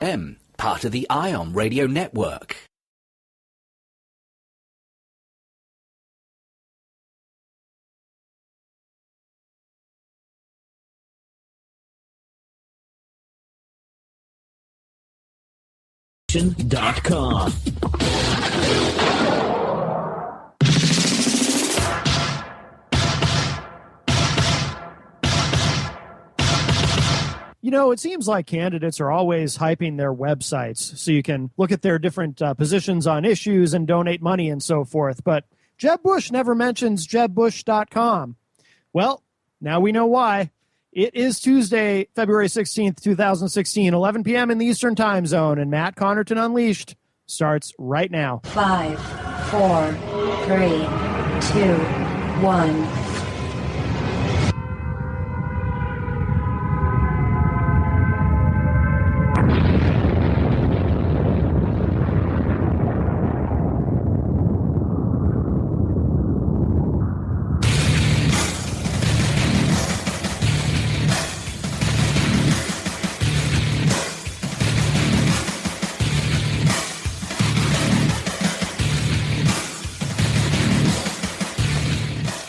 Part of the ION Radio Network. .com. You know, it seems like candidates are always hyping their websites so you can look at their different positions on issues and donate money and so forth. But Jeb Bush never mentions jebbush.com. Well, now we know why. It is Tuesday, February 16th, 2016, 11 p.m. in the Eastern Time Zone, and Matt Connarton Unleashed starts right now. 5, 4, 3, 2, 1.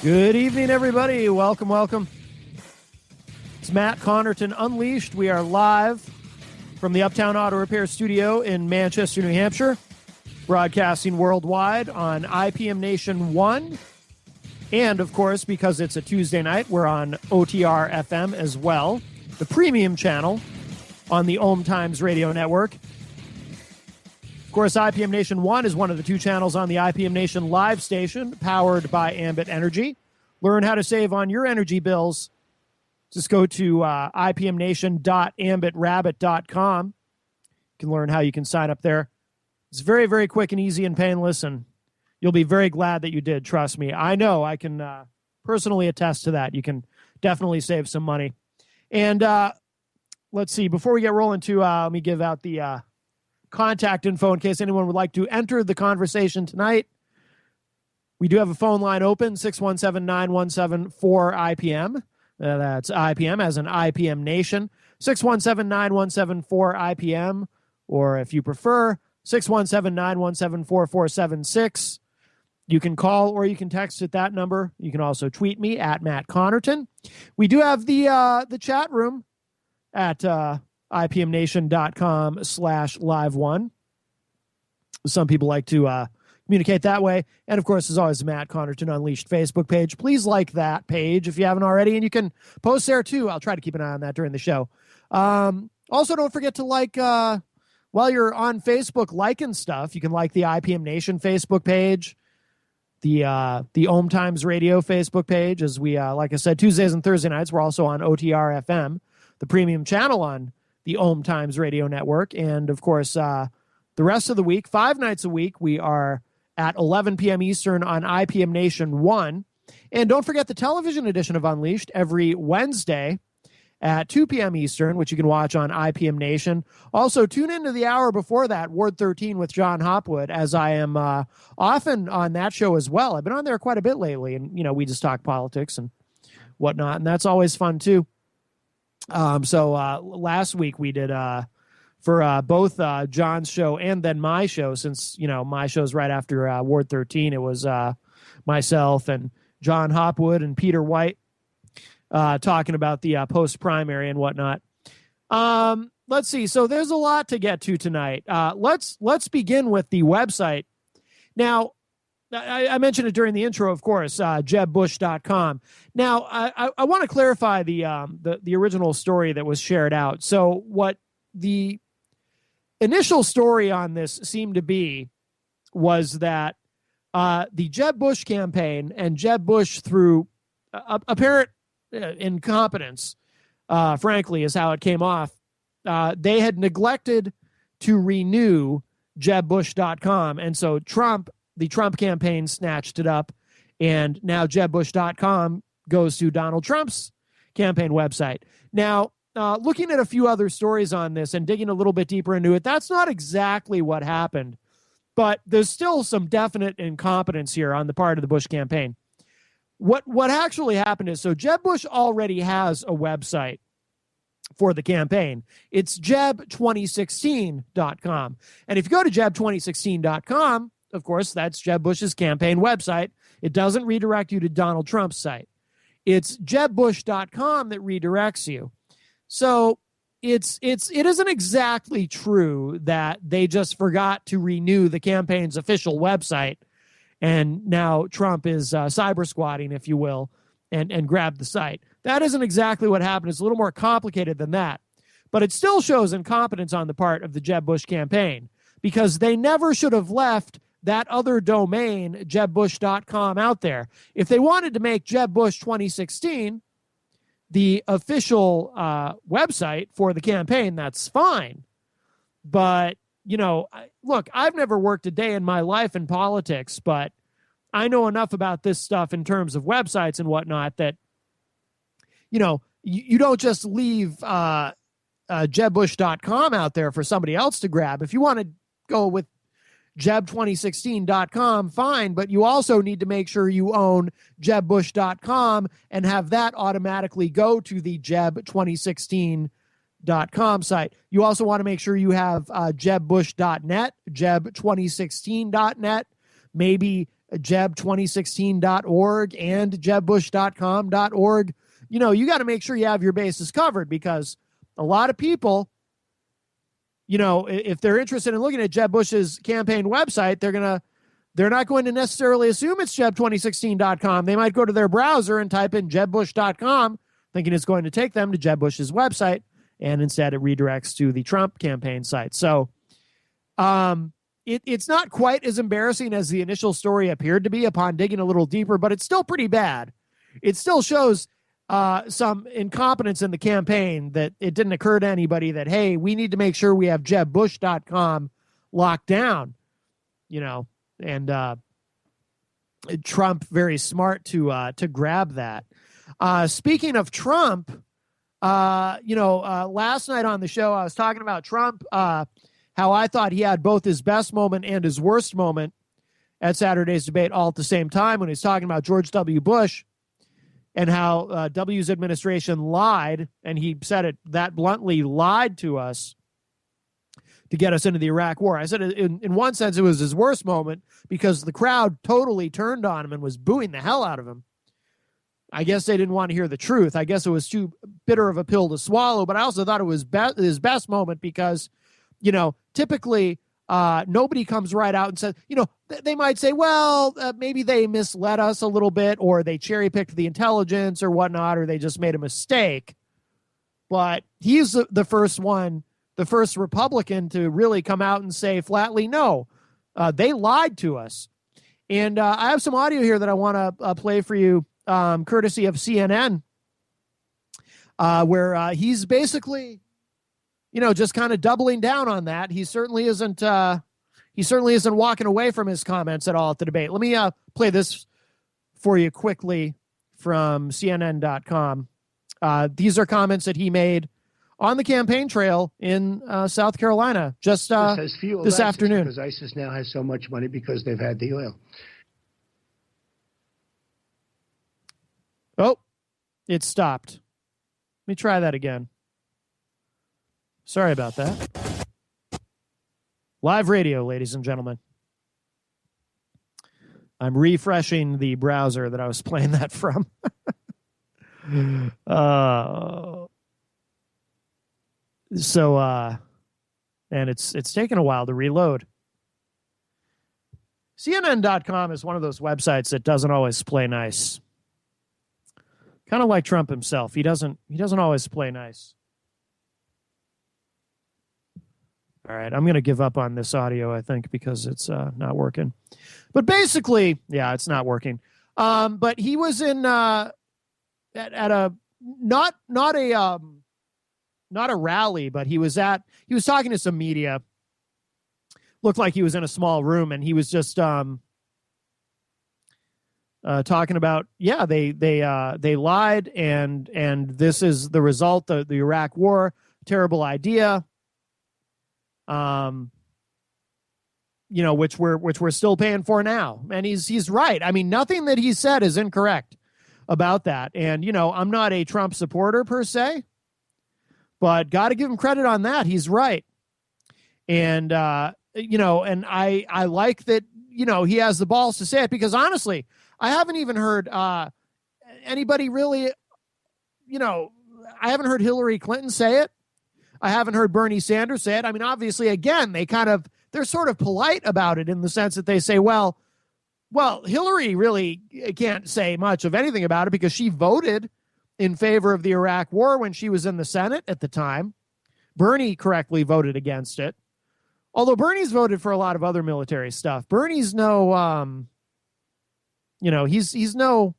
Good evening, everybody. Welcome, welcome. It's Matt Connarton Unleashed. We are live from the Uptown Auto Repair Studio in Manchester, New Hampshire, broadcasting worldwide on IPM Nation 1. And, of course, because it's a Tuesday night, we're on OTR FM as well, the premium channel on the OMTimes radio network. Of course, IPM Nation 1 is one of the two channels on the IPM Nation live station, powered by Ambit Energy. Learn how to save on your energy bills. Just go to ipmnation.ambitrabbit.com. You can learn how you can sign up there. It's very, very quick and easy and painless, and you'll be very glad that you did, trust me. I know, I can personally attest to that. You can definitely save some money. And let's see, before we get rolling let me give out the contact info in case anyone would like to enter the conversation tonight. We do have a phone line open, 617-917-4IPM. That's IPM as in IPM Nation, 617-917-4IPM, or if you prefer, 617-917-4476. You can call or you can text at that number. You can also tweet me at Matt Connarton. We do have the chat room at IPMNation.com/live1. Some people like to communicate that way. And, of course, as always, the Matt Connarton Unleashed Facebook page. Please like that page if you haven't already, and you can post there, too. I'll try to keep an eye on that during the show. Also, don't forget to like, while you're on Facebook liking stuff, you can like the IPM Nation Facebook page, the OMTimes Radio Facebook page, as we, like I said, Tuesdays and Thursday nights, we're also on OTR FM, the premium channel on the OMTimes Radio Network. And, of course, the rest of the week, 5 nights a week, we are at 11 p.m. Eastern on IPM Nation 1. And don't forget the television edition of Unleashed every Wednesday at 2 p.m. Eastern, which you can watch on IPM Nation. Also, tune into the hour before that, Ward 13 with John Hopwood, as I am often on that show as well. I've been on there quite a bit lately, and, you know, we just talk politics and whatnot, and that's always fun, too. So last week we did for both John's show and then my show, since, you know, my show's right after Ward 13. It was myself and John Hopwood and Peter White talking about the post-primary and whatnot. Let's see. So there's a lot to get to tonight. Let's begin with the website. Now, I mentioned it during the intro, of course, jebbush.com. Now, I want to clarify the original story that was shared out. So what the initial story on this seemed to be was that the Jeb Bush campaign and Jeb Bush, through apparent incompetence, frankly, is how it came off, they had neglected to renew jebbush.com. And so the Trump campaign snatched it up, and now jebbush.com goes to Donald Trump's campaign website. Now, looking at a few other stories on this and digging a little bit deeper into it, that's not exactly what happened, but there's still some definite incompetence here on the part of the Bush campaign. What actually happened is, so Jeb Bush already has a website for the campaign. It's Jeb2016.com. And if you go to Jeb2016.com, of course, that's Jeb Bush's campaign website. It doesn't redirect you to Donald Trump's site. It's JebBush.com that redirects you. So it isn't exactly true that they just forgot to renew the campaign's official website, and now Trump is cyber squatting, if you will, and grabbed the site. That isn't exactly what happened. It's a little more complicated than that. But it still shows incompetence on the part of the Jeb Bush campaign, because they never should have left that other domain, JebBush.com, out there. If they wanted to make Jeb Bush 2016 the official website for the campaign, that's fine. But, look, I've never worked a day in my life in politics, but I know enough about this stuff in terms of websites and whatnot that, you don't just leave JebBush.com out there for somebody else to grab. If you want to go with Jeb2016.com, fine, but you also need to make sure you own JebBush.com and have that automatically go to the Jeb2016.com site. You also want to make sure you have JebBush.net, Jeb2016.net, maybe Jeb2016.org and JebBush.com.org. You got to make sure you have your bases covered, because a lot of people, if they're interested in looking at Jeb Bush's campaign website, they're not going to necessarily assume it's Jeb2016.com. They might go to their browser and type in JebBush.com, thinking it's going to take them to Jeb Bush's website, and instead it redirects to the Trump campaign site. So it's not quite as embarrassing as the initial story appeared to be upon digging a little deeper, but it's still pretty bad. It still shows some incompetence in the campaign, that it didn't occur to anybody that, hey, we need to make sure we have JebBush.com locked down, and Trump very smart to grab that. Speaking of Trump, last night on the show, I was talking about Trump, how I thought he had both his best moment and his worst moment at Saturday's debate all at the same time, when he's talking about George W. Bush and how W's administration lied, and he said it that bluntly, lied to us to get us into the Iraq War. I said in one sense it was his worst moment, because the crowd totally turned on him and was booing the hell out of him. I guess they didn't want to hear the truth. I guess it was too bitter of a pill to swallow, but I also thought it was his best moment, because, typically nobody comes right out and says, they might say, well, maybe they misled us a little bit, or they cherry picked the intelligence or whatnot, or they just made a mistake. But he's the first Republican to really come out and say flatly, no, they lied to us. And I have some audio here that I want to play for you, courtesy of CNN, where he's basically, just kind of doubling down on that. He certainly isn't walking away from his comments at all at the debate. Let me play this for you quickly from CNN.com. These are comments that he made on the campaign trail in South Carolina just this afternoon. Because ISIS now has so much money because they've had the oil. Oh, it stopped. Let me try that again. Sorry about that. Live radio, ladies and gentlemen. I'm refreshing the browser that I was playing that from. And it's taken a while to reload. CNN.com is one of those websites that doesn't always play nice. Kind of like Trump himself. He doesn't always play nice. All right, I'm going to give up on this audio, I think, because it's not working. But basically, yeah, it's not working. But he was in at a not a rally, but he was talking to some media. Looked like he was in a small room, and he was just talking about, yeah, they lied, and this is the result of the Iraq War. Terrible idea. Which we're still paying for now. And he's right. I mean, nothing that he said is incorrect about that. And, I'm not a Trump supporter per se, but got to give him credit on that. He's right. And, and I like that, he has the balls to say it, because honestly, I haven't even heard anybody really, I haven't heard Hillary Clinton say it. I haven't heard Bernie Sanders say it. I mean, obviously, again, they're sort of polite about it in the sense that they say, well, Hillary really can't say much of anything about it because she voted in favor of the Iraq war when she was in the Senate at the time. Bernie correctly voted against it. Although Bernie's voted for a lot of other military stuff. Bernie's no, he's no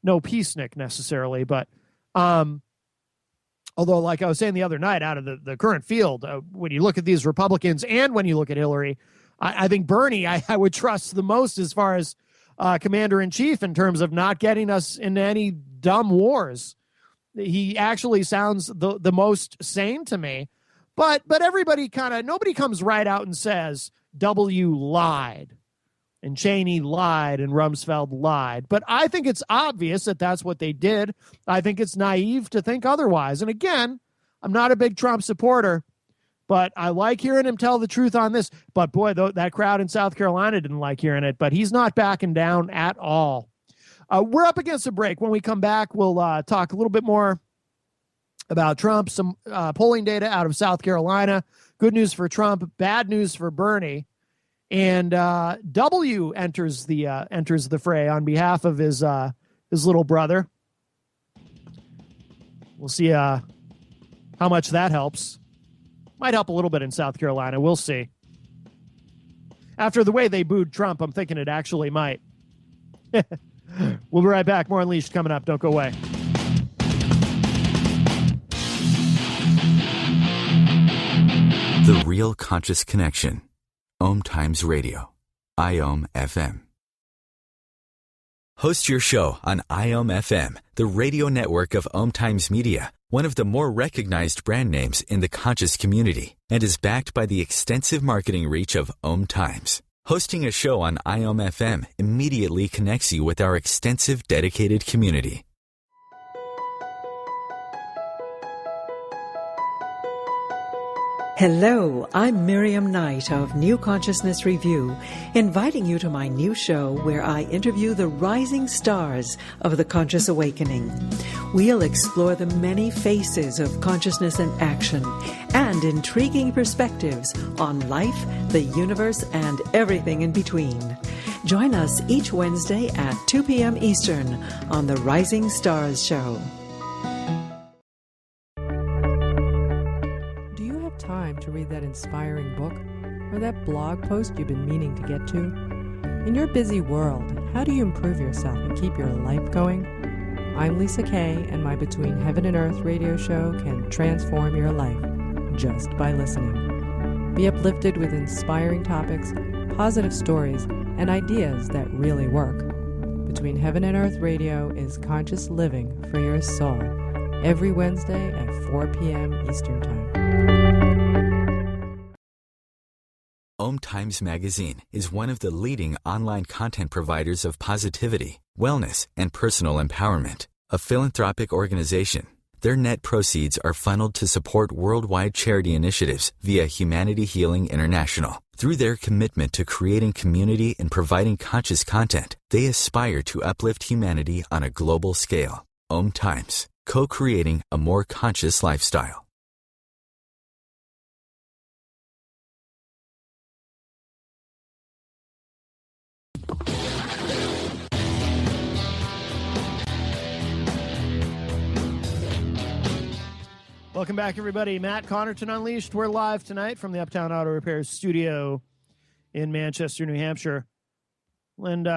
peacenik necessarily, but although, like I was saying the other night, out of the current field, when you look at these Republicans and when you look at Hillary, I think Bernie I would trust the most as far as commander-in-chief in terms of not getting us into any dumb wars. He actually sounds the most sane to me. But everybody nobody comes right out and says W lied and Cheney lied and Rumsfeld lied. But I think it's obvious that that's what they did. I think it's naive to think otherwise. And again, I'm not a big Trump supporter, but I like hearing him tell the truth on this. But boy, that crowd in South Carolina didn't like hearing it, but he's not backing down at all. We're up against a break. When we come back, we'll talk a little bit more about Trump, some polling data out of South Carolina. Good news for Trump, bad news for Bernie. And W enters the fray on behalf of his little brother. We'll see how much that helps. Might help a little bit in South Carolina. We'll see. After the way they booed Trump, I'm thinking it actually might. We'll be right back. More Unleashed coming up. Don't go away. The Real Conscious Connection. OMTimes Radio. IOM FM. Host your show on IOM FM, the radio network of OMTimes Media, one of the more recognized brand names in the conscious community, and is backed by the extensive marketing reach of OMTimes. Hosting a show on IOM FM immediately connects you with our extensive dedicated community. Hello, I'm Miriam Knight of New Consciousness Review, inviting you to my new show where I interview the rising stars of the conscious awakening. We'll explore the many faces of consciousness in action and intriguing perspectives on life, the universe, and everything in between. Join us each Wednesday at 2 p.m. Eastern on the Rising Stars Show. Time to read that inspiring book or that blog post you've been meaning to get to? In your busy world, how do you improve yourself and keep your life going? I'm Lisa Kay, and my Between Heaven and Earth radio show can transform your life just by listening. Be uplifted with inspiring topics, positive stories, and ideas that really work. Between Heaven and Earth radio is conscious living for your soul, every Wednesday at 4 p.m. Eastern Time. OMTimes Magazine is one of the leading online content providers of positivity, wellness, and personal empowerment. A philanthropic organization, their net proceeds are funneled to support worldwide charity initiatives via Humanity Healing International. Through their commitment to creating community and providing conscious content, they aspire to uplift humanity on a global scale. OMTimes, co-creating a more conscious lifestyle. Welcome back, everybody. Matt Connarton Unleashed. We're live tonight from the Uptown Auto Repair Studio in Manchester, New Hampshire. And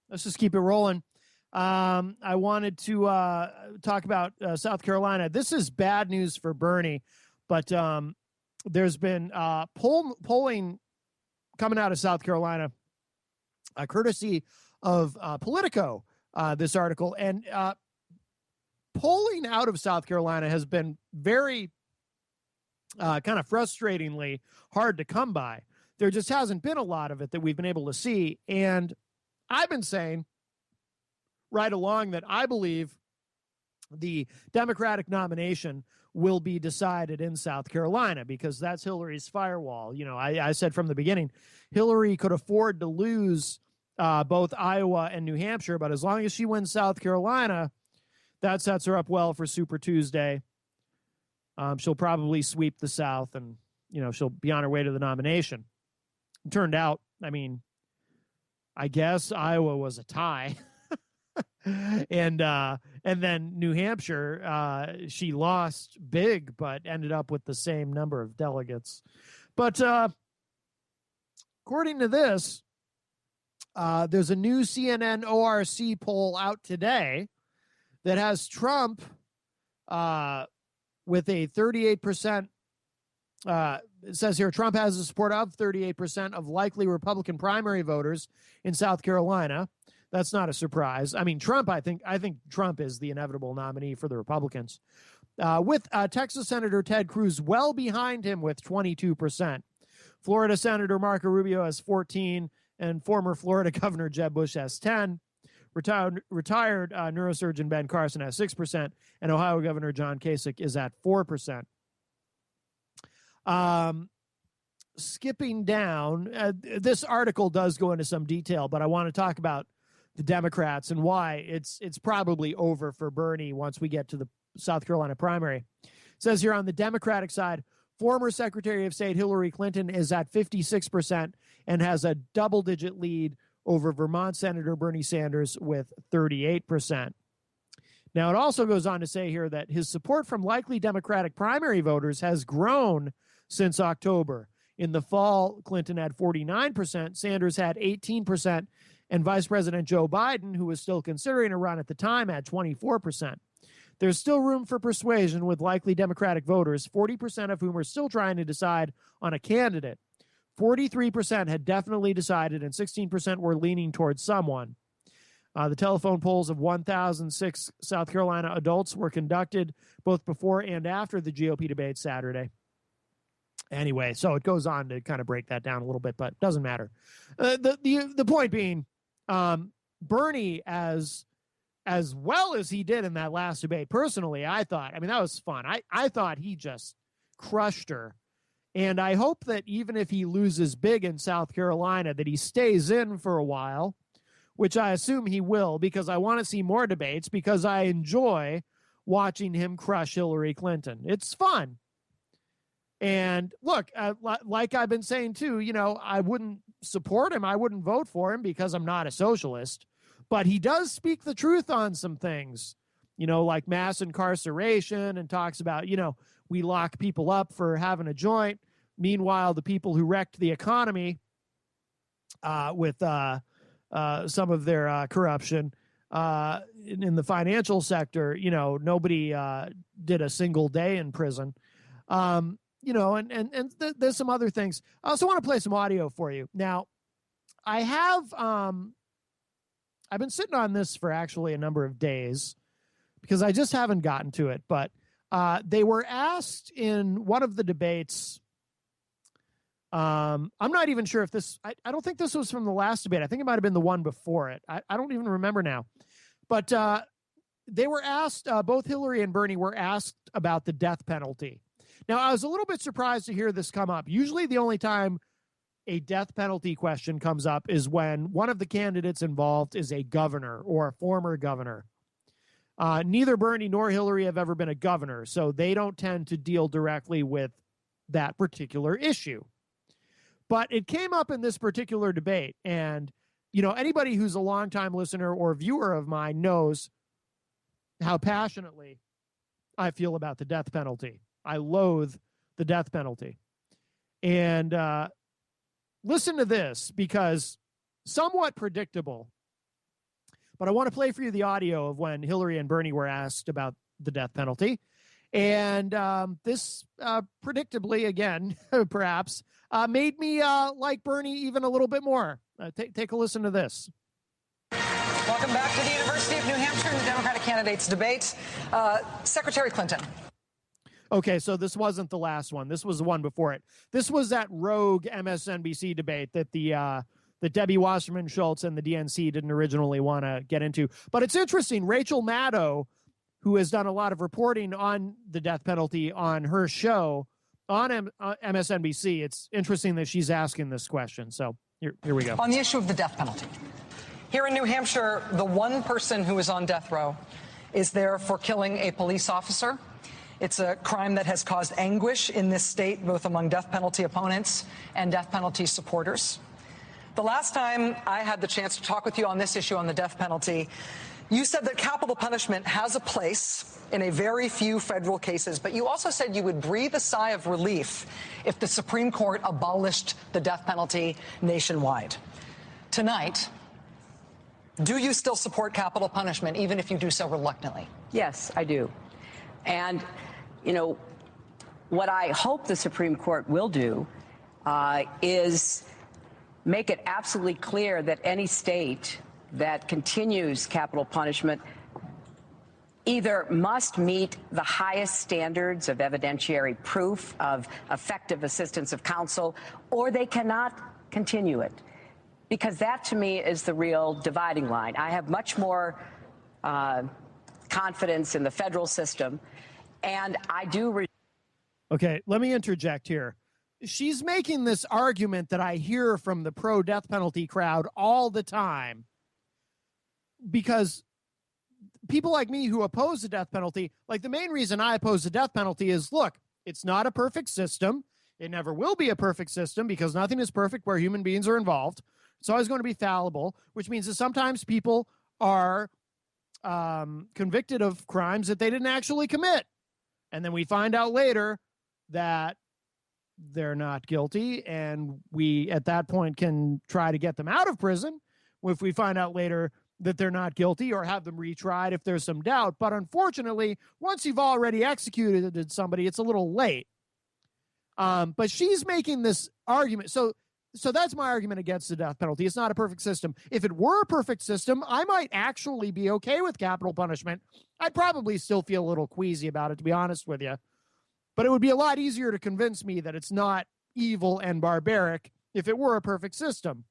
let's just keep it rolling. I wanted to talk about South Carolina. This is bad news for Bernie, but there's been polling coming out of South Carolina, courtesy of Politico, this article. And polling out of South Carolina has been very kind of frustratingly hard to come by. There just hasn't been a lot of it that we've been able to see. And I've been saying right along that I believe the Democratic nomination will be decided in South Carolina, because that's Hillary's firewall. I said from the beginning, Hillary could afford to lose both Iowa and New Hampshire, but as long as she wins South Carolina, that sets her up well for Super Tuesday. She'll probably sweep the South, and she'll be on her way to the nomination. It turned out, I guess Iowa was a tie. and then New Hampshire, she lost big, but ended up with the same number of delegates. But according to this, there's a new CNN ORC poll out today that has Trump with a 38%. It says here, Trump has the support of 38% of likely Republican primary voters in South Carolina. That's not a surprise. Trump, I think Trump is the inevitable nominee for the Republicans, with Texas Senator Ted Cruz well behind him with 22%. Florida Senator Marco Rubio has 14%, and former Florida Governor Jeb Bush has 10%. Retired neurosurgeon Ben Carson has 6%, and Ohio Governor John Kasich is at 4%. Skipping down, this article does go into some detail, but I want to talk about the Democrats and why it's probably over for Bernie once we get to the South Carolina primary. It says here on the Democratic side, former Secretary of State Hillary Clinton is at 56% and has a double-digit lead over Vermont Senator Bernie Sanders with 38%. Now, it also goes on to say here that his support from likely Democratic primary voters has grown since October. In the fall, Clinton had 49%, Sanders had 18%, and Vice President Joe Biden, who was still considering a run at the time, had 24%. There's still room for persuasion with likely Democratic voters, 40% of whom are still trying to decide on a candidate. 43% had definitely decided, and 16% were leaning towards someone. The telephone polls of 1,006 South Carolina adults were conducted both before and after the GOP debate Saturday. Anyway, so it goes on to kind of break that down a little bit, but it doesn't matter. The point being, Bernie, as well as he did in that last debate, personally, I thought, that was fun. I thought he just crushed her. And I hope that even if he loses big in South Carolina, that he stays in for a while, which I assume he will, because I want to see more debates, because I enjoy watching him crush Hillary Clinton. It's fun. And look, like I've been saying too, I wouldn't support him. I wouldn't vote for him because I'm not a socialist, but he does speak the truth on some things, like mass incarceration, and talks about, we lock people up for having a joint. Meanwhile, the people who wrecked the economy with some of their corruption in the financial sector, nobody did a single day in prison. There's some other things. I also want to play some audio for you. Now, I've been sitting on this for actually a number of days because I just haven't gotten to it, but they were asked in one of the debates. I'm not even sure if this, I don't think this was from the last debate. I think it might've been the one before it. I don't even remember now, but they were asked, both Hillary and Bernie were asked about the death penalty. Now, I was a little bit surprised to hear this come up. Usually the only time a death penalty question comes up is when one of the candidates involved is a governor or a former governor. Neither Bernie nor Hillary have ever been a governor, so they don't tend to deal directly with that particular issue. But it came up in this particular debate, and anybody who's a longtime listener or viewer of mine knows how passionately I feel about the death penalty. I loathe the death penalty. And listen to this, because somewhat predictable, but I want to play for you the audio of when Hillary and Bernie were asked about the death penalty. And this predictably, again, perhaps, made me like Bernie even a little bit more. Take a listen to this. Welcome back to the University of New Hampshire and the Democratic candidates debate. Secretary Clinton. Okay, so this wasn't the last one. This was the one before it. This was that rogue MSNBC debate that that Debbie Wasserman Schultz and the DNC didn't originally want to get into. But it's interesting. Rachel Maddow, who has done a lot of reporting on the death penalty on her show on MSNBC. It's interesting that she's asking this question. So here we go. On the issue of the death penalty. Here in New Hampshire, the one person who is on death row is there for killing a police officer. It's a crime that has caused anguish in this state, both among death penalty opponents and death penalty supporters. The last time I had the chance to talk with you on this issue on the death penalty, you said that capital punishment has a place in a very few federal cases, but you also said you would breathe a sigh of relief if the Supreme Court abolished the death penalty nationwide. Tonight, do you still support capital punishment, even if you do so reluctantly? Yes, I do. And, you know, what I hope the Supreme Court will do is make it absolutely clear that any state that continues capital punishment either must meet the highest standards of evidentiary proof of effective assistance of counsel, or they cannot continue it. Because that, to me, is the real dividing line. I have much more confidence in the federal system, and I do... Okay, let me interject here. She's making this argument that I hear from the pro-death penalty crowd all the time, because people like me who oppose the death penalty, like the main reason I oppose the death penalty is, look, it's not a perfect system. It never will be a perfect system because nothing is perfect where human beings are involved. It's always going to be fallible, which means that sometimes people are convicted of crimes that they didn't actually commit. And then we find out later that they're not guilty, and we at that point can try to get them out of prison if we find out later that they're not guilty, or have them retried if there's some doubt. But unfortunately, once you've already executed somebody, it's a little late. But she's making this argument. So that's my argument against the death penalty. It's not a perfect system. If it were a perfect system, I might actually be okay with capital punishment. I'd probably still feel a little queasy about it, to be honest with you. But it would be a lot easier to convince me that it's not evil and barbaric if it were a perfect system.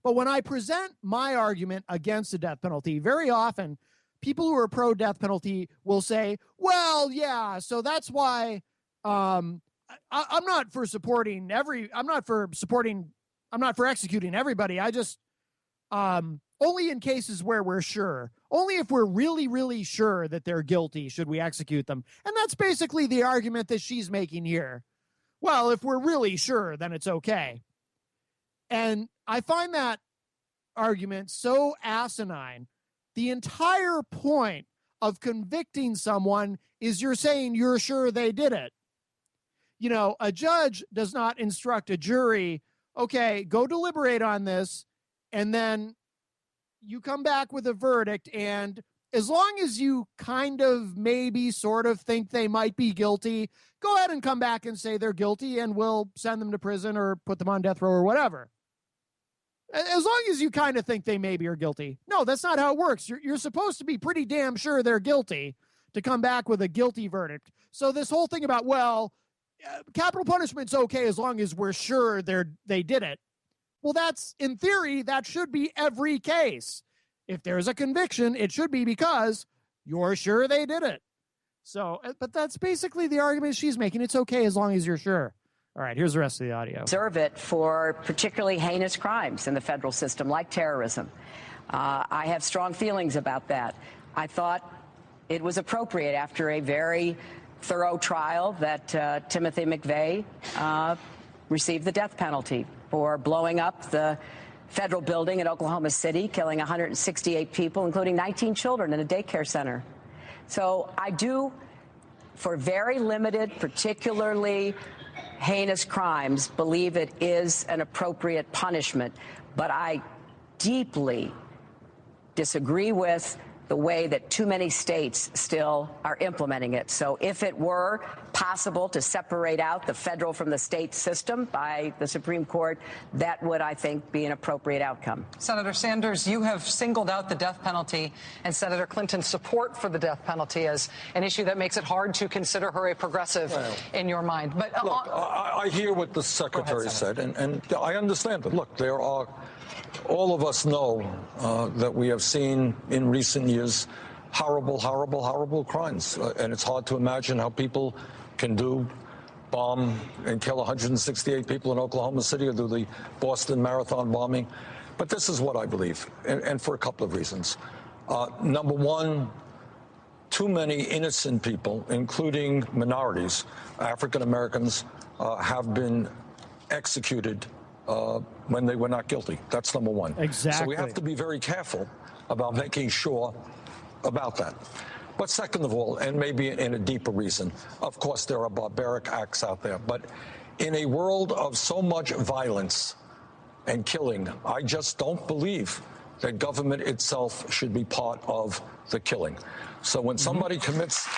But when I present my argument against the death penalty, very often people who are pro-death penalty will say, well, yeah, so that's why I'm not for executing everybody. I just only in cases where we're sure. Only if we're really, really sure that they're guilty should we execute them. And that's basically the argument that she's making here. Well, if we're really sure, then it's okay. And I find that argument so asinine. The entire point of convicting someone is you're saying you're sure they did it. You know, a judge does not instruct a jury, okay, go deliberate on this, and then you come back with a verdict, and as long as you kind of maybe sort of think they might be guilty, go ahead and come back and say they're guilty, and we'll send them to prison or put them on death row or whatever. As long as you kind of think they maybe are guilty. No, that's not how it works. You're supposed to be pretty damn sure they're guilty to come back with a guilty verdict. So this whole thing about, well, capital punishment's okay as long as we're sure they did it. Well, that's, in theory, that should be every case. If there's a conviction, it should be because you're sure they did it. So, but that's basically the argument she's making. It's okay as long as you're sure. All right, here's the rest of the audio. Reserve it for particularly heinous crimes in the federal system, like terrorism. I have strong feelings about that. I thought it was appropriate after a very thorough trial that Timothy McVeigh received the death penalty for blowing up the federal building in Oklahoma City, killing 168 people, including 19 children in a daycare center. So I do, for very limited, particularly heinous crimes, believe it is an appropriate punishment. But I deeply disagree with the way that too many states still are implementing it. So if it were possible to separate out the federal from the state system by the Supreme Court, that would, I think, be an appropriate outcome. Senator Sanders, you have singled out the death penalty and Senator Clinton's support for the death penalty as an issue that makes it hard to consider her a progressive in your mind. But look, I hear what the secretary said, and I understand it. Look, there are... All of us know that we have seen in recent years horrible, horrible, horrible crimes. And it's hard to imagine how people can bomb and kill 168 people in Oklahoma City or do the Boston Marathon bombing. But this is what I believe, and for a couple of reasons. Number one, too many innocent people, including minorities, African Americans, have been executed when they were not guilty. That's number one. Exactly. So we have to be very careful about making sure about that. But second of all, and maybe in a deeper reason, of course, there are barbaric acts out there. But in a world of so much violence and killing, I just don't believe that government itself should be part of the killing. So when somebody commits,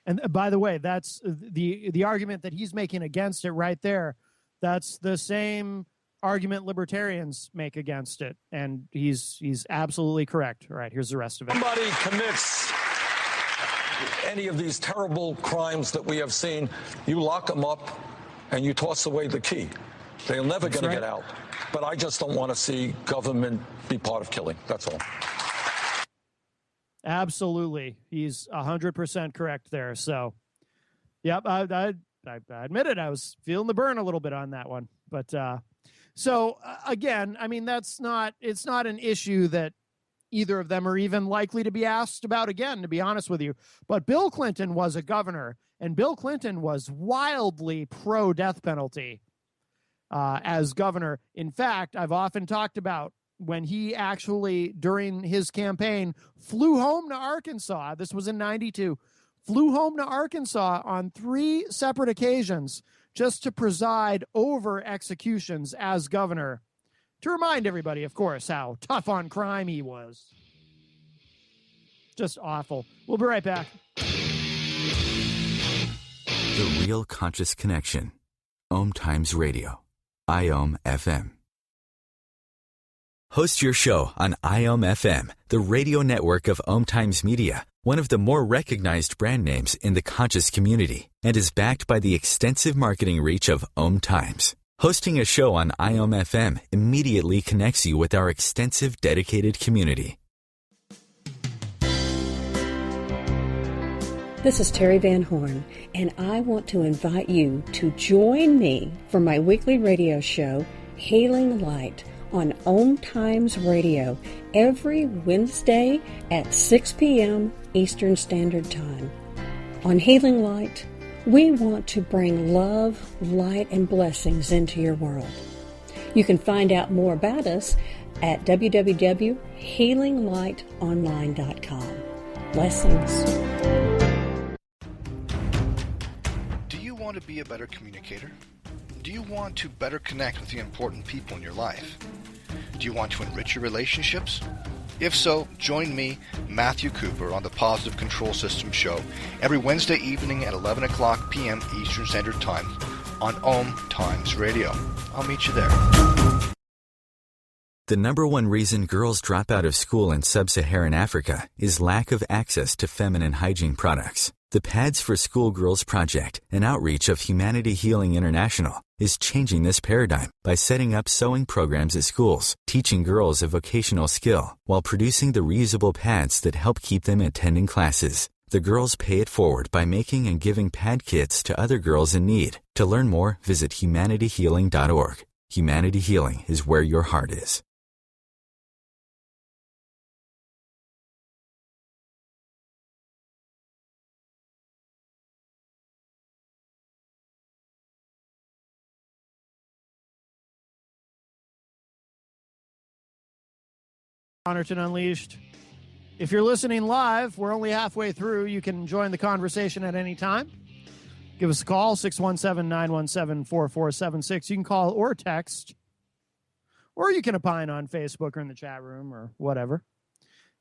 And by the way, that's the argument that he's making against it right there. That's the same argument libertarians make against it, and he's absolutely correct. All right, here's the rest of it. Somebody commits any of these terrible crimes that we have seen, you lock them up and you toss away the key. They're never going to get out. But I just don't want to see government be part of killing. That's all. Absolutely. He's 100% correct there. So, yep, I admit it. I was feeling the burn a little bit on that one. But again, I mean, it's not an issue that either of them are even likely to be asked about again, to be honest with you. But Bill Clinton was a governor, and Bill Clinton was wildly pro-death penalty as governor. In fact, I've often talked about when he actually, during his campaign, flew home to Arkansas. This was in 92. Flew home to Arkansas on 3 separate occasions just to preside over executions as governor. To remind everybody, of course, how tough on crime he was. Just awful. We'll be right back. The Real Conscious Connection. OMTimes Radio. IOM FM. Host your show on IOM FM, the radio network of OMTimes Media, one of the more recognized brand names in the conscious community, and is backed by the extensive marketing reach of OMTimes. Hosting a show on IOM FM immediately connects you with our extensive dedicated community. This is Terry Van Horn, and I want to invite you to join me for my weekly radio show, Hailing Light, on OMTimes Radio, every Wednesday at 6 p.m. Eastern Standard Time. On Hailing Light, we want to bring love, light, and blessings into your world. You can find out more about us at www.healinglightonline.com. Blessings. Do you want to be a better communicator? Do you want to better connect with the important people in your life? Do you want to enrich your relationships? If so, join me, Matthew Cooper, on the Positive Control System Show every Wednesday evening at 11 o'clock p.m. Eastern Standard Time on OMTimes Radio. I'll meet you there. The number one reason girls drop out of school in sub-Saharan Africa is lack of access to feminine hygiene products. The Pads for Schoolgirls Project, an outreach of Humanity Healing International, is changing this paradigm by setting up sewing programs at schools, teaching girls a vocational skill, while producing the reusable pads that help keep them attending classes. The girls pay it forward by making and giving pad kits to other girls in need. To learn more, visit humanityhealing.org. Humanity Healing is where your heart is. Connarton Unleashed. If you're listening live, we're only halfway through. You can join the conversation at any time. Give us a call, 617-917-4476. You can call or text, or you can opine on Facebook or in the chat room or whatever.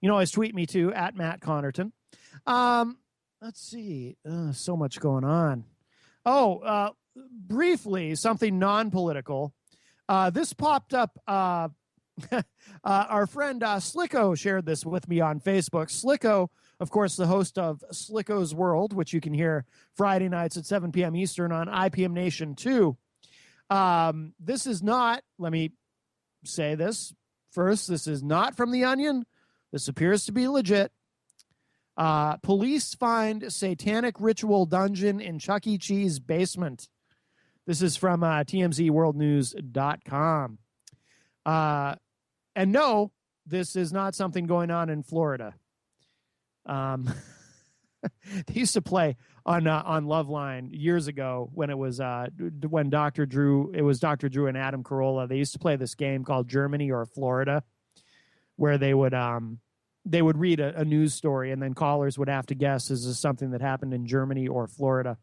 You can always tweet me too, at Matt Connarton. Let's see. So much going on. Briefly, something non-political. This popped up. Our friend Slicko shared this with me on Facebook. Slicko, of course, the host of Slicko's World, which you can hear Friday nights at 7 p.m. Eastern on IPM Nation 2. This is not, let me say this first, this is not from The Onion. This appears to be legit. Police find satanic ritual dungeon in Chuck E. Cheese basement. This is from TMZWorldNews.com. And no, this is not something going on in Florida. They used to play on Loveline years ago when it was when Dr. Drew, it was Dr. Drew and Adam Carolla. They used to play this game called Germany or Florida, where they would read a news story and then callers would have to guess, is this something that happened in Germany or Florida?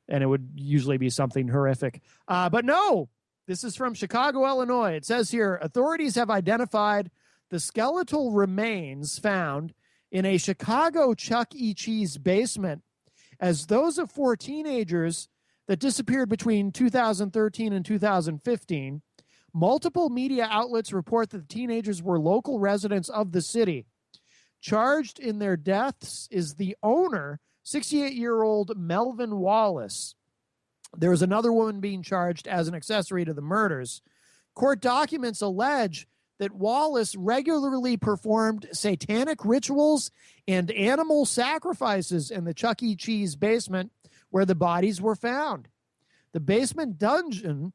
And it would usually be something horrific. But no, this is from Chicago, Illinois. It says here, authorities have identified the skeletal remains found in a Chicago Chuck E. Cheese basement as those of 4 teenagers that disappeared between 2013 and 2015. Multiple media outlets report that the teenagers were local residents of the city. Charged in their deaths is the owner, 68-year-old Melvin Wallace. There was another woman being charged as an accessory to the murders. Court documents allege that Wallace regularly performed satanic rituals and animal sacrifices in the Chuck E. Cheese basement where the bodies were found. The basement dungeon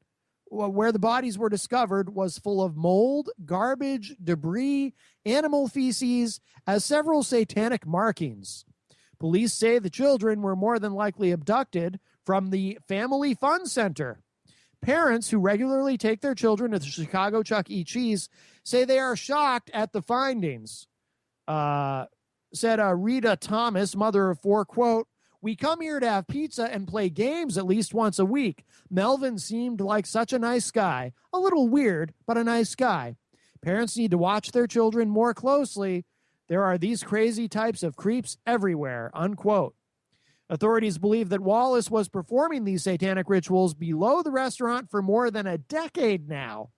where the bodies were discovered was full of mold, garbage, debris, animal feces, as several satanic markings. Police say the children were more than likely abducted from the Family Fun Center. Parents who regularly take their children to the Chicago Chuck E. Cheese say they are shocked at the findings. Said Rita Thomas, mother of 4, quote, "We come here to have pizza and play games at least once a week. Melvin seemed like such a nice guy. A little weird, but a nice guy. Parents need to watch their children more closely. There are these crazy types of creeps everywhere," unquote. Authorities believe that Wallace was performing these satanic rituals below the restaurant for more than a decade now.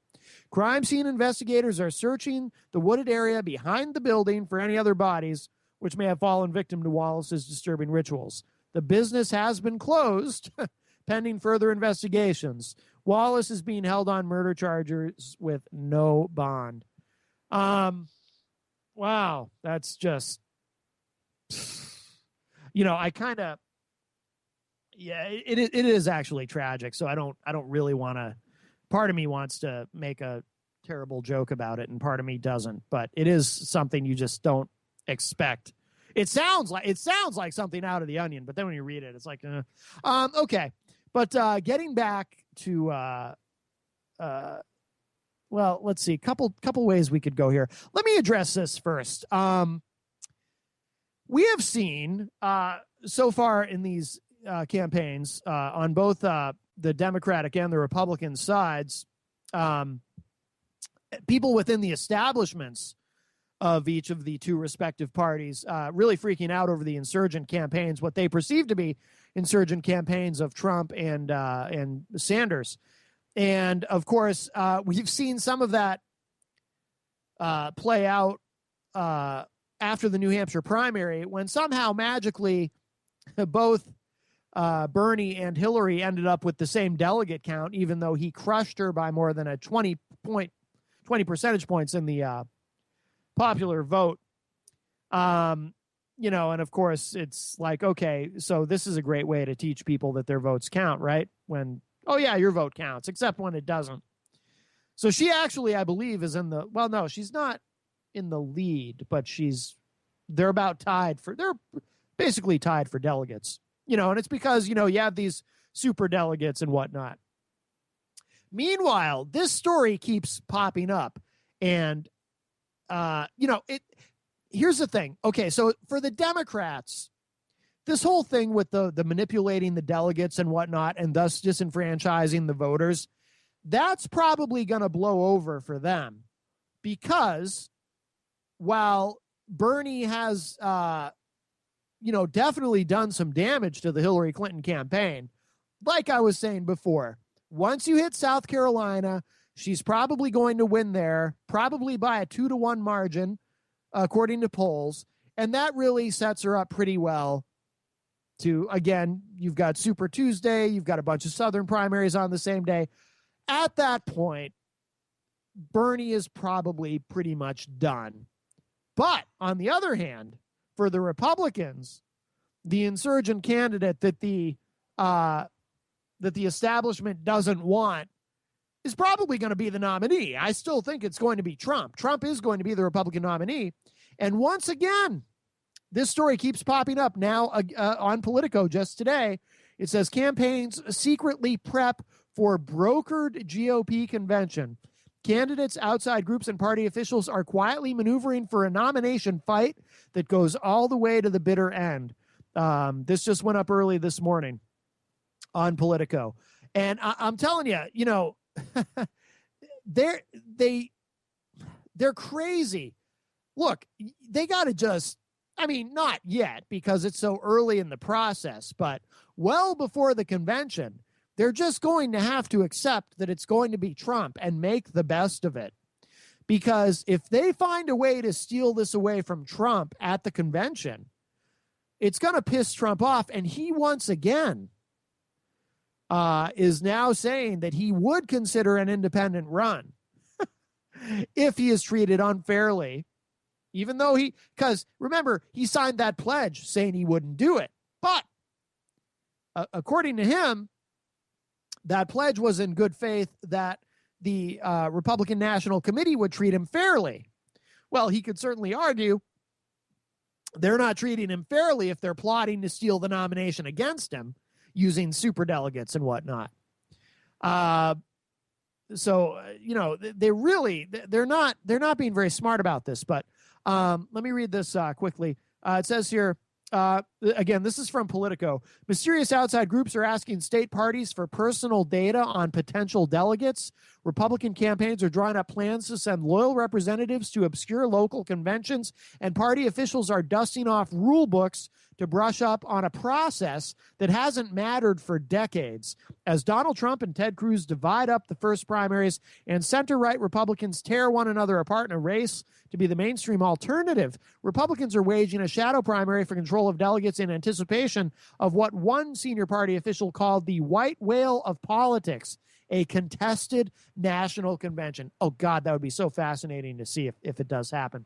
Crime scene investigators are searching the wooded area behind the building for any other bodies which may have fallen victim to Wallace's disturbing rituals. The business has been closed pending further investigations. Wallace is being held on murder charges with no bond. Wow, that's just... I kind of, it is actually tragic. So I don't really want to, part of me wants to make a terrible joke about it and part of me doesn't, but it is something you just don't expect. It sounds like something out of The Onion, but then when you read it, it's like, okay. But getting back to, well, let's see, couple ways we could go here. Let me address this first. We have seen so far in these campaigns on both the Democratic and the Republican sides, people within the establishments of each of the 2 respective parties really freaking out over the insurgent campaigns, what they perceive to be insurgent campaigns of Trump and Sanders. And, of course, we've seen some of that play out after the New Hampshire primary, when somehow magically both Bernie and Hillary ended up with the same delegate count, even though he crushed her by more than a 20 percentage points in the popular vote. And of course it's like, okay, so this is a great way to teach people that their votes count, right? When, oh yeah, your vote counts, except when it doesn't. So she actually, I believe, is in the, well, no, she's not in the lead, but they're basically tied for delegates, and it's because, you have these super delegates and whatnot. Meanwhile, this story keeps popping up and, here's the thing. Okay. So for the Democrats, this whole thing with the manipulating the delegates and whatnot, and thus disenfranchising the voters, that's probably going to blow over for them, because while Bernie has, definitely done some damage to the Hillary Clinton campaign, like I was saying before, once you hit South Carolina, she's probably going to win there, probably by a 2-1 margin, according to polls. And that really sets her up pretty well to, again, you've got Super Tuesday, you've got a bunch of Southern primaries on the same day. At that point, Bernie is probably pretty much done. But on the other hand, for the Republicans, the insurgent candidate that the establishment doesn't want is probably going to be the nominee. I still think it's going to be Trump. Trump is going to be the Republican nominee. And once again, this story keeps popping up now on Politico just today. It says campaigns secretly prep for brokered GOP convention. Candidates, outside groups, and party officials are quietly maneuvering for a nomination fight that goes all the way to the bitter end. This just went up early this morning on Politico. And I'm telling you, you know, they're crazy. Look, they got to just, I mean, not yet because it's so early in the process, but well before the convention, they're just going to have to accept that it's going to be Trump and make the best of it. Because if they find a way to steal this away from Trump at the convention, it's going to piss Trump off. And he once again is now saying that he would consider an independent run if he is treated unfairly, even though because remember, he signed that pledge saying he wouldn't do it. But according to him, that pledge was in good faith that the Republican National Committee would treat him fairly. Well, he could certainly argue they're not treating him fairly if they're plotting to steal the nomination against him using superdelegates and whatnot. So, you know, they're not being very smart about this. But let me read this quickly. It says here, again, this is from Politico. Mysterious outside groups are asking state parties for personal data on potential delegates. Republican campaigns are drawing up plans to send loyal representatives to obscure local conventions, and party officials are dusting off rule books to brush up on a process that hasn't mattered for decades. As Donald Trump and Ted Cruz divide up the first primaries and center-right Republicans tear one another apart in a race to be the mainstream alternative, Republicans are waging a shadow primary for control of delegates in anticipation of what one senior party official called the white whale of politics, a contested national convention. Oh, God, that would be so fascinating to see if it does happen.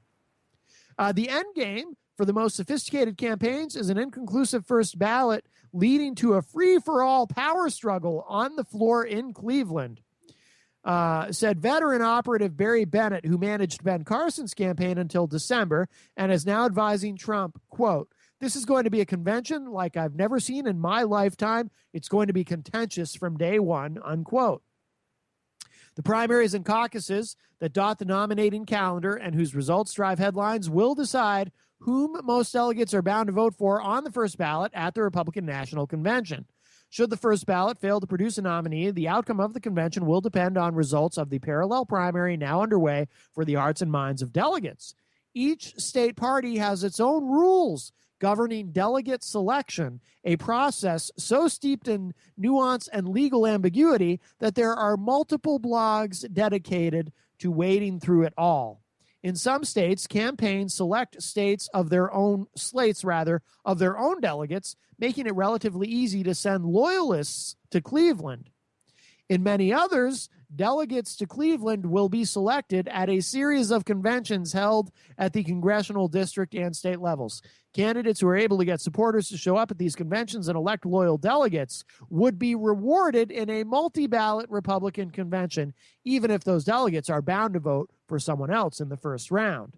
The end game for the most sophisticated campaigns is an inconclusive first ballot leading to a free-for-all power struggle on the floor in Cleveland, said veteran operative Barry Bennett, who managed Ben Carson's campaign until December and is now advising Trump, quote, "This is going to be a convention like I've never seen in my lifetime. It's going to be contentious from day one," unquote. The primaries and caucuses that dot the nominating calendar and whose results drive headlines will decide whom most delegates are bound to vote for on the first ballot at the Republican National Convention. Should the first ballot fail to produce a nominee, the outcome of the convention will depend on results of the parallel primary now underway for the hearts and minds of delegates. Each state party has its own rules governing delegate selection, a process so steeped in nuance and legal ambiguity that there are multiple blogs dedicated to wading through it all. In some states, campaigns select slates of their own delegates, making it relatively easy to send loyalists to Cleveland. In many others, delegates to Cleveland will be selected at a series of conventions held at the congressional district and state levels. Candidates who are able to get supporters to show up at these conventions and elect loyal delegates would be rewarded in a multi-ballot Republican convention, even if those delegates are bound to vote for someone else in the first round.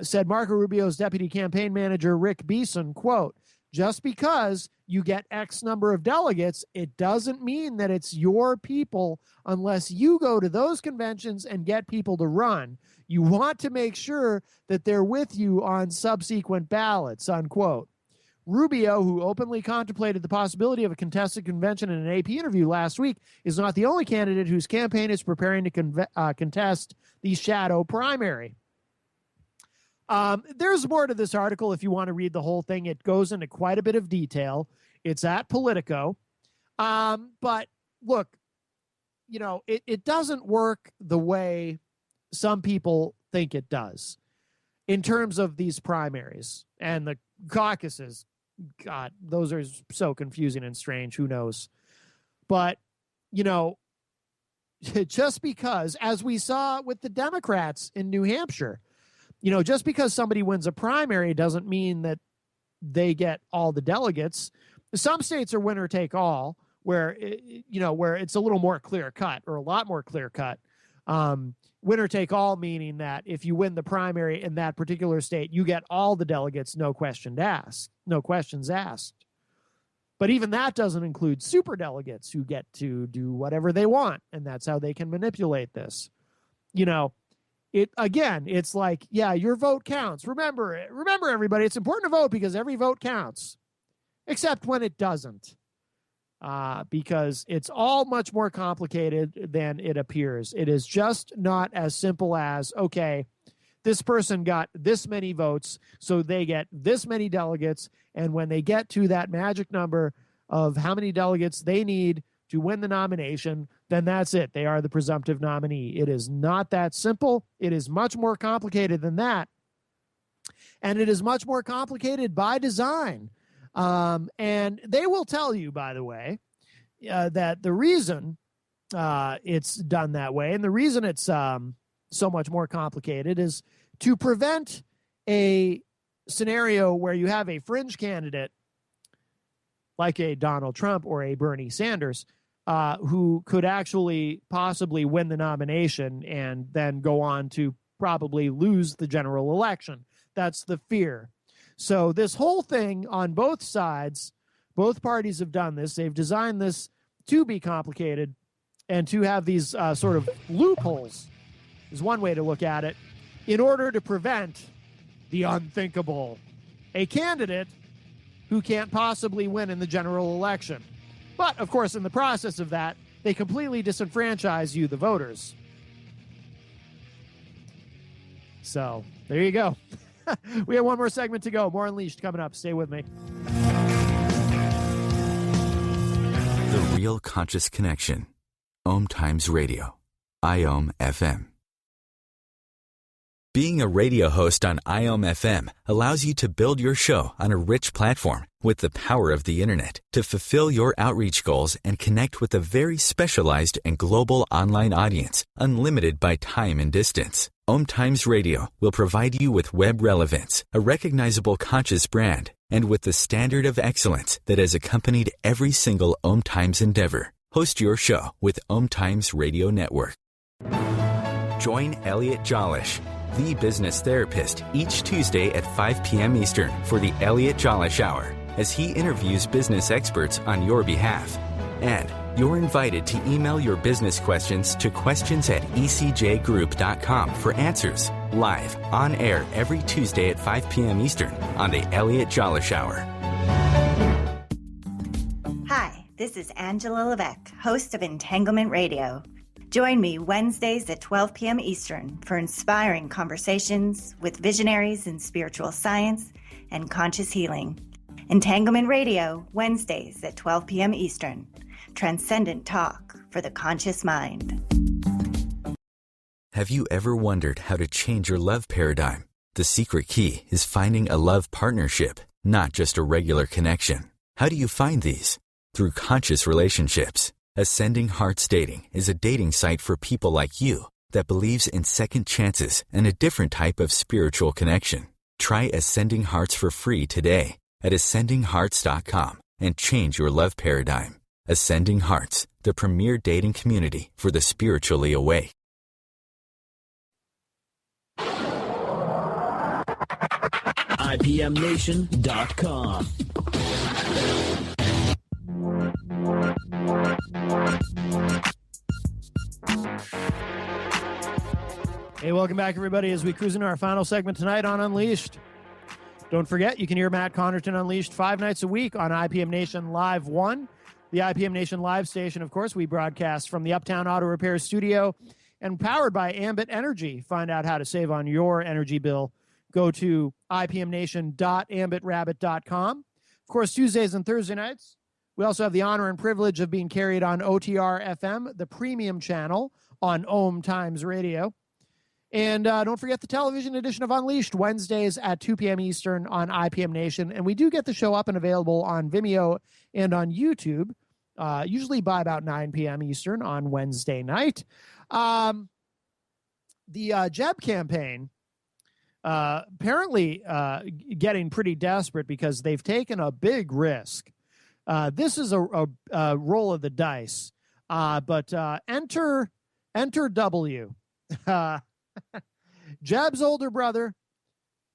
Said Marco Rubio's deputy campaign manager, Rick Beeson, quote, "Just because you get X number of delegates, it doesn't mean that it's your people unless you go to those conventions and get people to run. You want to make sure that they're with you on subsequent ballots," unquote. Rubio, who openly contemplated the possibility of a contested convention in an AP interview last week, is not the only candidate whose campaign is preparing to contest the shadow primary. There's more to this article if you want to read the whole thing. It goes into quite a bit of detail. It's at Politico. But look, you know, it doesn't work the way some people think it does in terms of these primaries and the caucuses. God, those are so confusing and strange. Who knows? But, you know, just because, as we saw with the Democrats in New Hampshire, just because somebody wins a primary doesn't mean that they get all the delegates. Some states are winner take all, where it's a little more clear cut, or a lot more clear cut. Winner take all meaning that if you win the primary in that particular state, you get all the delegates, no questions asked. But even that doesn't include super delegates who get to do whatever they want, and that's how they can manipulate this. It's like, yeah, your vote counts. Remember, everybody, it's important to vote because every vote counts, except when it doesn't, because it's all much more complicated than it appears. It is just not as simple as, okay, this person got this many votes, so they get this many delegates, and when they get to that magic number of how many delegates they need to win the nomination, then that's it. They are the presumptive nominee. It is not that simple. It is much more complicated than that. And it is much more complicated by design. And they will tell you, by the way, that the reason it's done that way, and the reason it's so much more complicated, is to prevent a scenario where you have a fringe candidate like a Donald Trump or a Bernie Sanders, who could actually possibly win the nomination and then go on to probably lose the general election. That's the fear. So this whole thing on both sides, both parties have done this. They've designed this to be complicated and to have these sort of loopholes, is one way to look at it, in order to prevent the unthinkable. A candidate who can't possibly win in the general election. But, of course, in the process of that, they completely disenfranchise you, the voters. So, there you go. We have one more segment to go. More Unleashed coming up. Stay with me. The Real Conscious Connection. OMTimes Radio. IOM FM. Being a radio host on IOM FM allows you to build your show on a rich platform with the power of the internet to fulfill your outreach goals and connect with a very specialized and global online audience, unlimited by time and distance. OMTimes Radio will provide you with web relevance, a recognizable conscious brand, and with the standard of excellence that has accompanied every single OMTimes endeavor. Host your show with OMTimes Radio Network. Join Elliot Jolish, the business therapist, each Tuesday at 5 p.m. Eastern for the Elliot Jolish Hour, as he interviews business experts on your behalf. And you're invited to email your business questions to questions@ecjgroup.com for answers, live, on air every Tuesday at 5 p.m. Eastern on the Elliot Jolish Hour. Hi, this is Angela Levesque, host of Entanglement Radio. Join me Wednesdays at 12 p.m. Eastern for inspiring conversations with visionaries in spiritual science and conscious healing. Entanglement Radio, Wednesdays at 12 p.m. Eastern. Transcendent talk for the conscious mind. Have you ever wondered how to change your love paradigm? The secret key is finding a love partnership, not just a regular connection. How do you find these? Through conscious relationships. Ascending Hearts Dating is a dating site for people like you that believes in second chances and a different type of spiritual connection. Try Ascending Hearts for free today at ascendinghearts.com and change your love paradigm. Ascending Hearts, the premier dating community for the spiritually awake. IPMNation.com. Hey, welcome back, everybody, as we cruise into our final segment tonight on Unleashed. Don't forget, you can hear Matt Connarton Unleashed 5 nights a week on IPM Nation Live 1. The IPM Nation Live station, of course, we broadcast from the Uptown Auto Repair Studio and powered by Ambit Energy. Find out how to save on your energy bill. Go to ipmnation.ambitrabbit.com. Of course, Tuesdays and Thursday nights, we also have the honor and privilege of being carried on OTR FM, the premium channel on OMTimes Radio. And don't forget the television edition of Unleashed, Wednesdays at 2 p.m. Eastern on IPM Nation. And we do get the show up and available on Vimeo and on YouTube, usually by about 9 p.m. Eastern on Wednesday night. The Jeb campaign apparently getting pretty desperate because they've taken a big risk. This is a roll of the dice. But enter W. Jeb's older brother,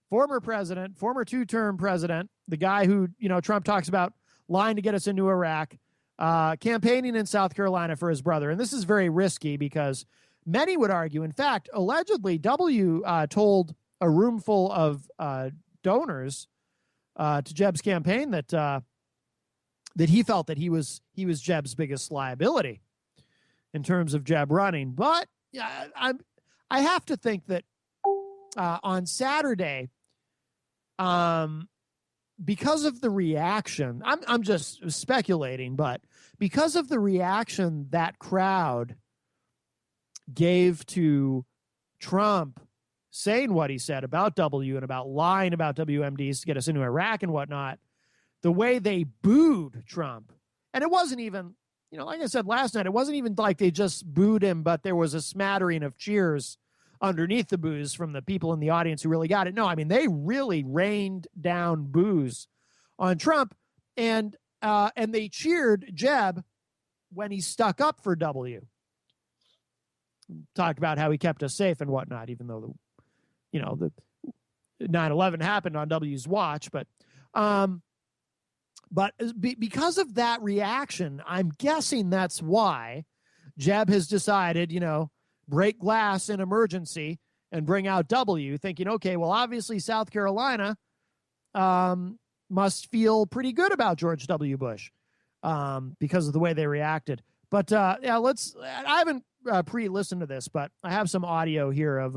former president, former two-term president, the guy who, Trump talks about lying to get us into Iraq, campaigning in South Carolina for his brother. And this is very risky because many would argue, in fact, allegedly, W told a room full of donors to Jeb's campaign that he felt that he was Jeb's biggest liability in terms of Jeb running. But I have to think that on Saturday, because of the reaction, I'm just speculating, but because of the reaction that crowd gave to Trump saying what he said about W and about lying about WMDs to get us into Iraq and whatnot, the way they booed Trump, and it wasn't even, like I said last night, it wasn't even like they just booed him, but there was a smattering of cheers underneath the boos from the people in the audience who really got it. No, I mean, they really rained down boos on Trump, and they cheered Jeb when he stuck up for W. Talked about how he kept us safe and whatnot, even though the 9/11 happened on W's watch, but because of that reaction, I'm guessing that's why Jeb has decided, break glass in emergency and bring out W, thinking, okay, well, obviously South Carolina must feel pretty good about George W. Bush because of the way they reacted. But I haven't pre-listened to this, but I have some audio here of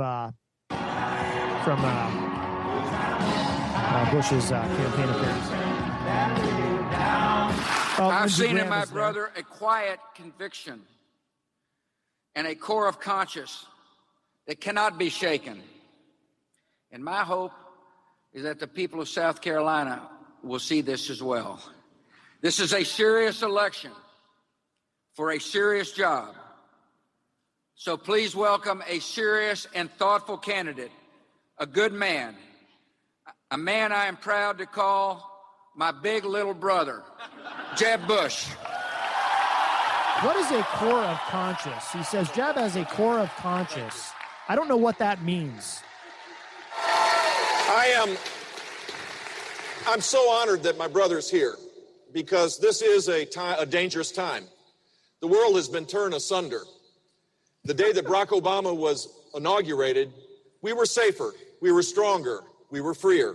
from Bush's campaign appearance. I've seen in my brother a quiet conviction and a core of conscience that cannot be shaken. And my hope is that the people of South Carolina will see this as well. This is a serious election for a serious job. So please welcome a serious and thoughtful candidate, a good man, a man I am proud to call my big little brother, Jeb Bush. What is a core of conscience? He says Jeb has a core of conscience. I don't know what that means. I'm so honored that my brother's here because this is a dangerous time. The world has been turned asunder. The day that Barack Obama was inaugurated, we were safer, we were stronger, we were freer.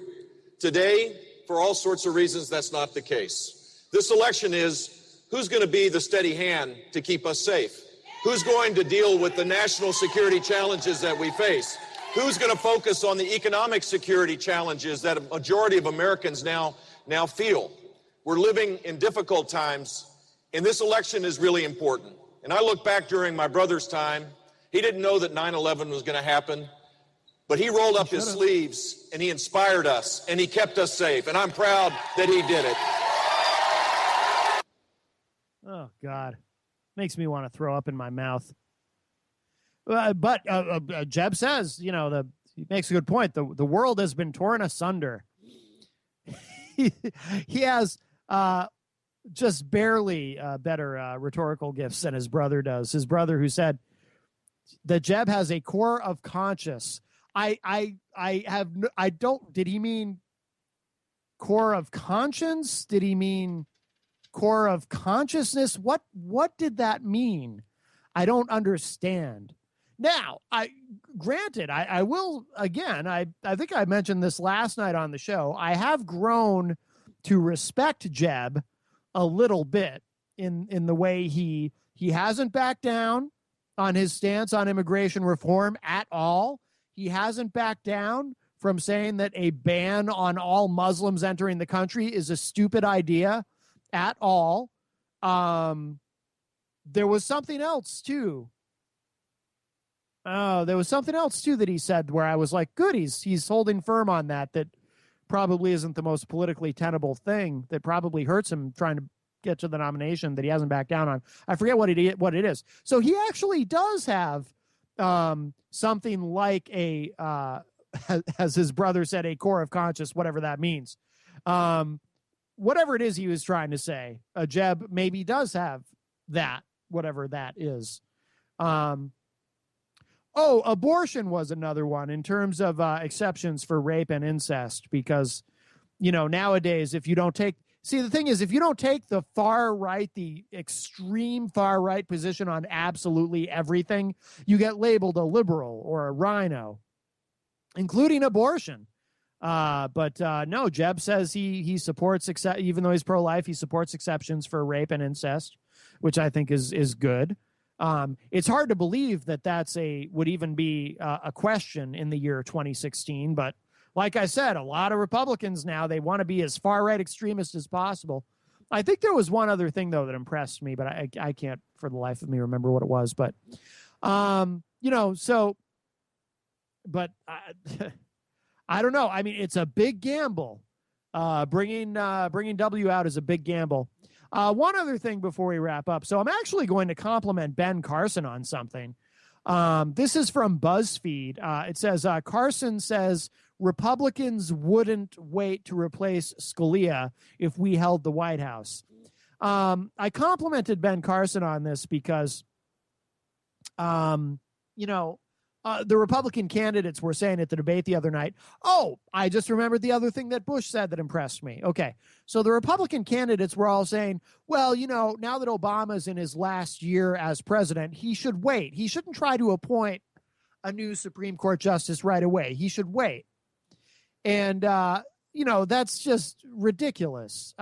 Today, for all sorts of reasons, that's not the case. This election is who's going to be the steady hand to keep us safe? Who's going to deal with the national security challenges that we face? Who's going to focus on the economic security challenges that a majority of Americans now feel? We're living in difficult times, and this election is really important. And I look back during my brother's time, he didn't know that 9/11 was going to happen. But he rolled up his sleeves, and he inspired us, and he kept us safe. And I'm proud that he did it. Oh, God. Makes me want to throw up in my mouth. But Jeb says, he makes a good point. The world has been torn asunder. He has just barely better rhetorical gifts than his brother does. His brother who said that Jeb has a core of conscience. Did he mean core of conscience? Did he mean core of consciousness? What did that mean? I don't understand. Now, I will, again, I think I mentioned this last night on the show. I have grown to respect Jeb a little bit in the way he hasn't backed down on his stance on immigration reform at all. He hasn't backed down from saying that a ban on all Muslims entering the country is a stupid idea at all. There was something else, too. There was something else, too, that he said where I was like, good, he's holding firm on that probably isn't the most politically tenable thing, that probably hurts him trying to get to the nomination that he hasn't backed down on. I forget what it is. So he actually does have something like a as his brother said, a core of conscience, whatever that means. Whatever it is he was trying to say, Jeb maybe does have that, whatever that is. Abortion was another one in terms of exceptions for rape and incest, because, nowadays, if you don't take, the thing is, if you don't take the far right, the extreme far right position on absolutely everything, you get labeled a liberal or a rhino, including abortion. But no, Jeb says he supports, even though he's pro-life, he supports exceptions for rape and incest, which I think is good. It's hard to believe that would even be a question in the year 2016. But like I said, a lot of Republicans now, they want to be as far right extremist as possible. I think there was one other thing, though, that impressed me, but I can't for the life of me remember what it was. But, but I don't know. I mean, it's a big gamble. Bringing W out is a big gamble. One other thing before we wrap up. So I'm actually going to compliment Ben Carson on something. This is from BuzzFeed. It says, Carson says Republicans wouldn't wait to replace Scalia if we held the White House. I complimented Ben Carson on this because, the Republican candidates were saying at the debate the other night, I just remembered the other thing that Bush said that impressed me. Okay, so the Republican candidates were all saying, well, now that Obama's in his last year as president, he should wait. He shouldn't try to appoint a new Supreme Court justice right away. He should wait. And, that's just ridiculous.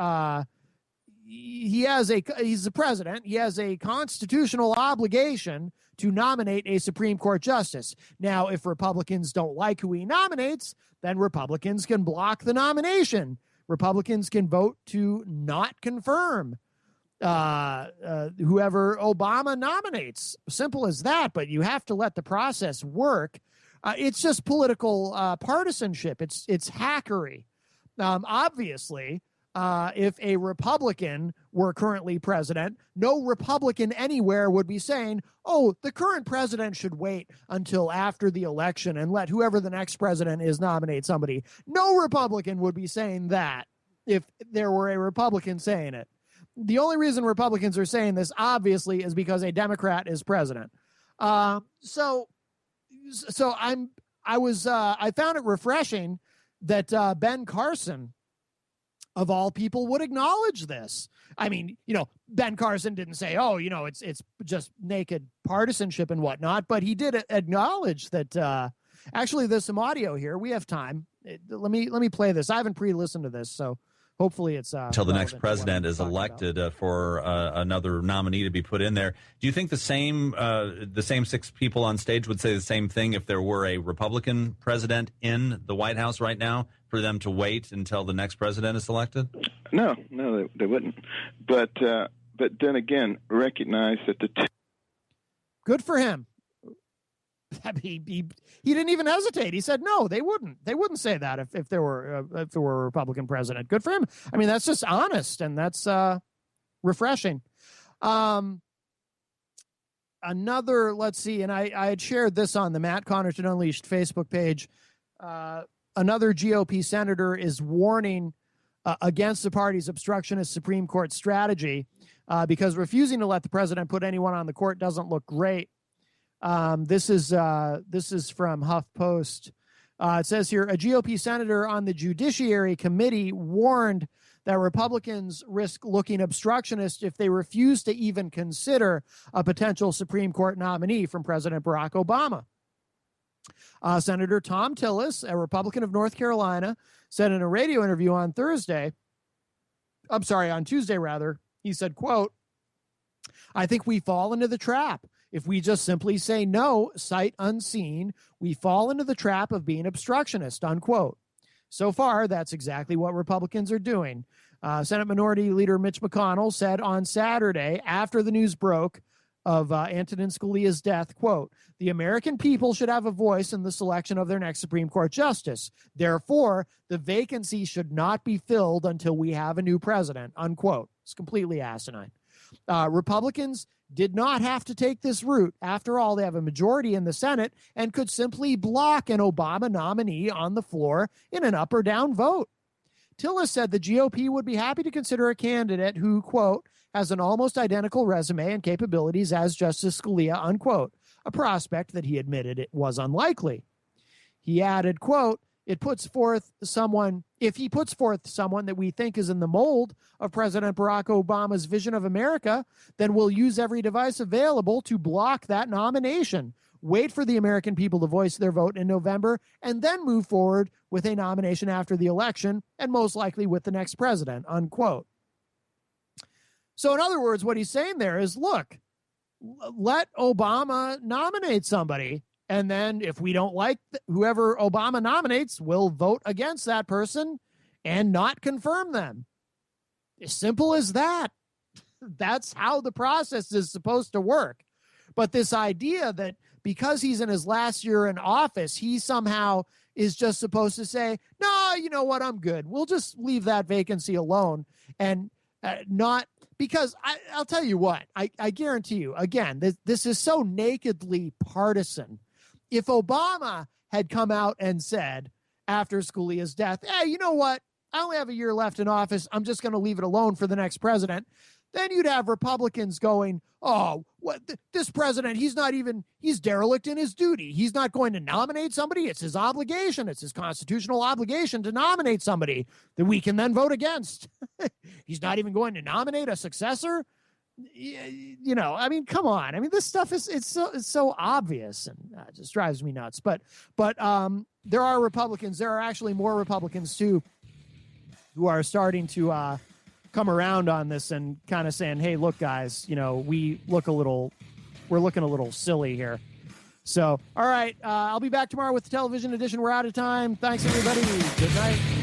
He's the president. He has a constitutional obligation to nominate a Supreme Court justice. Now, if Republicans don't like who he nominates, then Republicans can block the nomination. Republicans can vote to not confirm whoever Obama nominates. Simple as that, but you have to let the process work. It's just political partisanship. It's hackery. Obviously, if a Republican were currently president, no Republican anywhere would be saying, the current president should wait until after the election and let whoever the next president is nominate somebody. No Republican would be saying that if there were a Republican saying it. The only reason Republicans are saying this, obviously, is because a Democrat is president. I found it refreshing that Ben Carson, of all people, would acknowledge this. I mean, Ben Carson didn't say, it's just naked partisanship and whatnot, but he did acknowledge that. Actually, there's some audio here. We have time. Let me play this. I haven't pre-listened to this, so hopefully it's until the next president is elected for another nominee to be put in there. Do you think the same six people on stage would say the same thing if there were a Republican president in the White House right now, for them to wait until the next president is elected? No, they wouldn't. But then again, recognize that good for him. He didn't even hesitate. He said no, they wouldn't. They wouldn't say that if there were a Republican president. Good for him. I mean, that's just honest, and that's refreshing. Another, let's see, and I had shared this on the Matt Connarton Unleashed Facebook page. Another GOP senator is warning against the party's obstructionist Supreme Court strategy because refusing to let the president put anyone on the court doesn't look great. This is from HuffPost. It says here, a GOP senator on the Judiciary Committee warned that Republicans risk looking obstructionist if they refuse to even consider a potential Supreme Court nominee from President Barack Obama. Senator Tom Tillis, a Republican of North Carolina, said in a radio interview on Tuesday, he said, quote, I think we fall into the trap. If we just simply say no, sight unseen, we fall into the trap of being obstructionist, unquote. So far, that's exactly what Republicans are doing. Senate Minority Leader Mitch McConnell said on Saturday, after the news broke of Antonin Scalia's death, quote, the American people should have a voice in the selection of their next Supreme Court justice. Therefore, the vacancy should not be filled until we have a new president, unquote. It's completely asinine. Republicans did not have to take this route. After all, they have a majority in the Senate and could simply block an Obama nominee on the floor in an up or down vote. Tillis said the GOP would be happy to consider a candidate who, quote, has an almost identical resume and capabilities as Justice Scalia, unquote, a prospect that he admitted it was unlikely. He added, quote, if he puts forth someone that we think is in the mold of President Barack Obama's vision of America, then we'll use every device available to block that nomination. Wait for the American people to voice their vote in November, and then move forward with a nomination after the election, and most likely with the next president, unquote. So in other words, what he's saying there is, look, let Obama nominate somebody, and then if we don't like whoever Obama nominates, we'll vote against that person and not confirm them. As simple as that. That's how the process is supposed to work. But this idea that because he's in his last year in office, he somehow is just supposed to say, no, you know what, I'm good. We'll just leave that vacancy alone and not because I'll tell you what, I guarantee you, again, this is so nakedly partisan. If Obama had come out and said after Scalia's death, hey, you know what, I only have a year left in office, I'm just going to leave it alone for the next president, then you'd have Republicans going, oh, what this president, he's derelict in his duty. He's not going to nominate somebody. It's his obligation. It's his constitutional obligation to nominate somebody that we can then vote against. He's not even going to nominate a successor. You know, I mean, come on. I mean, this stuff it's so obvious, and it just drives me nuts. But there are Republicans. There are actually more Republicans too who are starting to come around on this and kind of saying, hey, look, guys, you know, we're looking a little silly here. So, all right, I'll be back tomorrow with the television edition. We're out of time. Thanks, everybody. Good night.